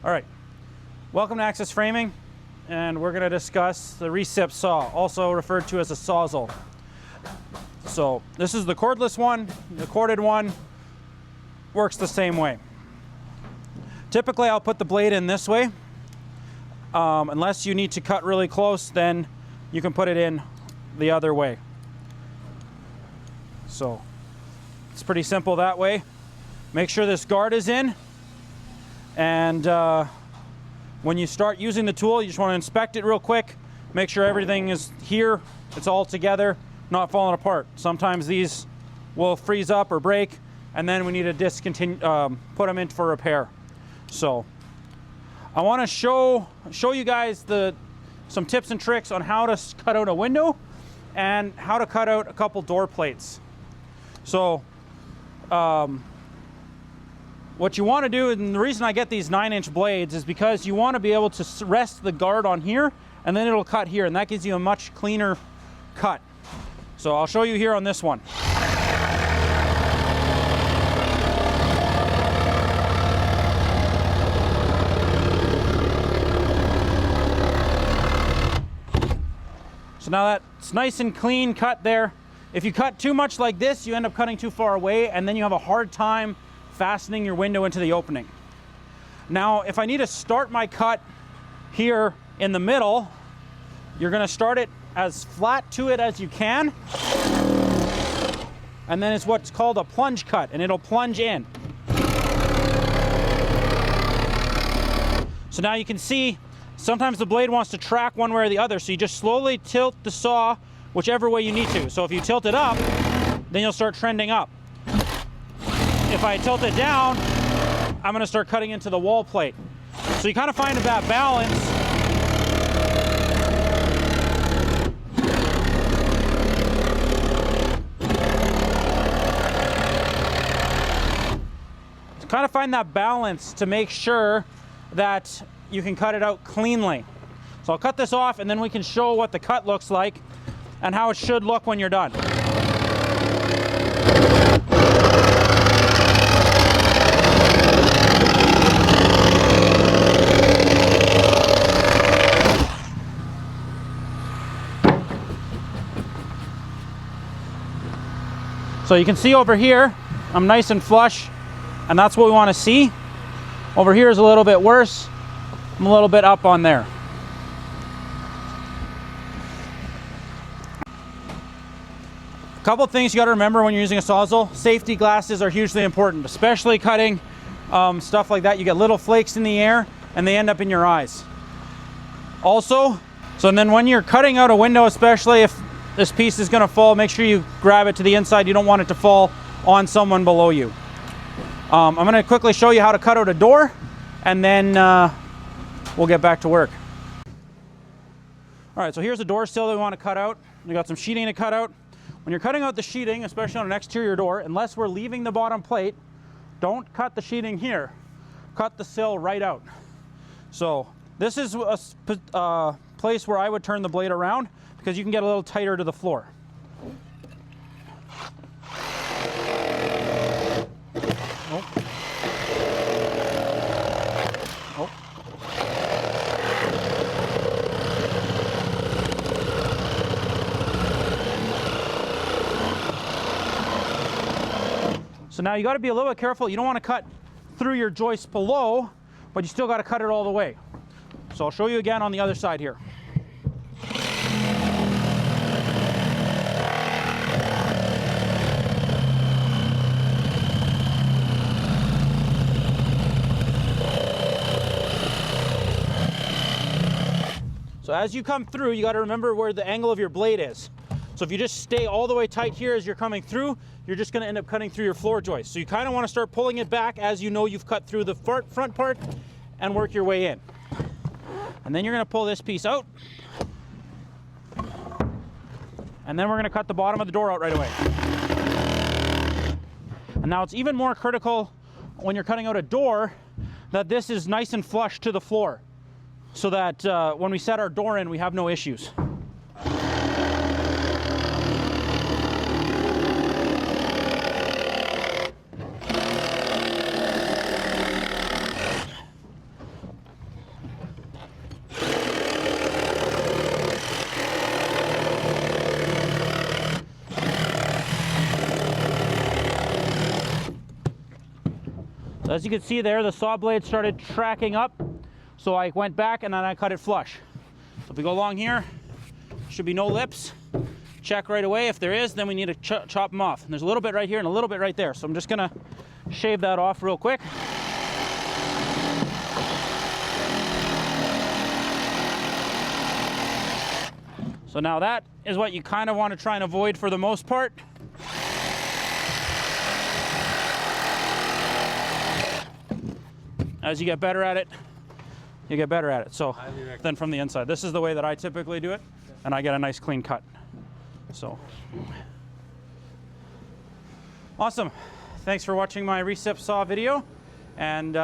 All right, welcome to Access Framing, and we're going to discuss the Recip Saw, also referred to as a Sawzall. So this is the cordless one. The corded one works the same way. Typically I'll put the blade in this way. Unless you need to cut really close, then you can put it in the other way. So it's pretty simple that way. Make sure this guard is in, and when you start using the tool, you just want to inspect it real quick, make sure everything is here, it's all together, not falling apart. Sometimes these will freeze up or break, and then we need to discontinue, put them in for repair. So I want to show you guys some tips and tricks on how to cut out a window and how to cut out a couple door plates. So what you want to do, and the reason I get these 9-inch blades is because you want to be able to rest the guard on here, and then it'll cut here, and that gives you a much cleaner cut. So I'll show you here on this one. So now that's nice and clean cut there. If you cut too much like this, you end up cutting too far away, and then you have a hard time fastening your window into the opening. Now, if I need to start my cut here in the middle, you're going to start it as flat to it as you can, and then it's what's called a plunge cut, and it'll plunge in. So now you can see sometimes the blade wants to track one way or the other, so you just slowly tilt the saw whichever way you need to. So if you tilt it up, then you'll start trending up. If I tilt it down, I'm going to start cutting into the wall plate. So you kind of find that balance. So kind of find that balance to make sure that you can cut it out cleanly. So I'll cut this off, and then we can show what the cut looks like and how it should look when you're done. So you can see over here, I'm nice and flush, and that's what we want to see. Over here is a little bit worse. I'm a little bit up on there. A couple things you got to remember when you're using a Sawzall. Safety glasses are hugely important, especially cutting stuff like that. You get little flakes in the air, and they end up in your eyes. Also, and then when you're cutting out a window, especially if this piece is going to fall, make sure you grab it to the inside. You don't want it to fall on someone below you. I'm going to quickly show you how to cut out a door, and then we'll get back to work. All right, so here's the door sill that we want to cut out. We got some sheeting to cut out. When you're cutting out the sheeting, especially on an exterior door, unless we're leaving the bottom plate, don't cut the sheeting here. Cut the sill right out. So this is a place where I would turn the blade around, because you can get a little tighter to the floor. Oh. Oh. So now you got to be a little bit careful. You don't want to cut through your joist below, but you still got to cut it all the way. So I'll show you again on the other side here. So as you come through, you got to remember where the angle of your blade is. So if you just stay all the way tight here as you're coming through, you're just going to end up cutting through your floor joist. So you kind of want to start pulling it back as you know you've cut through the front part and work your way in. And then you're going to pull this piece out. And then we're going to cut the bottom of the door out right away. And now it's even more critical when you're cutting out a door that this is nice and flush to the floor, so that when we set our door in, we have no issues. So as you can see there, the saw blade started tracking up. So I went back and then I cut it flush. So if we go along here, should be no lips. Check right away. If there is, then we need to chop them off. And there's a little bit right here and a little bit right there. So I'm just gonna shave that off real quick. So now that is what you kind of want to try and avoid for the most part. As you get better at it, you get better at it. So then from the inside, this is the way that I typically do it, and I get a nice clean cut. So awesome. Thanks for watching my Recip Saw video, and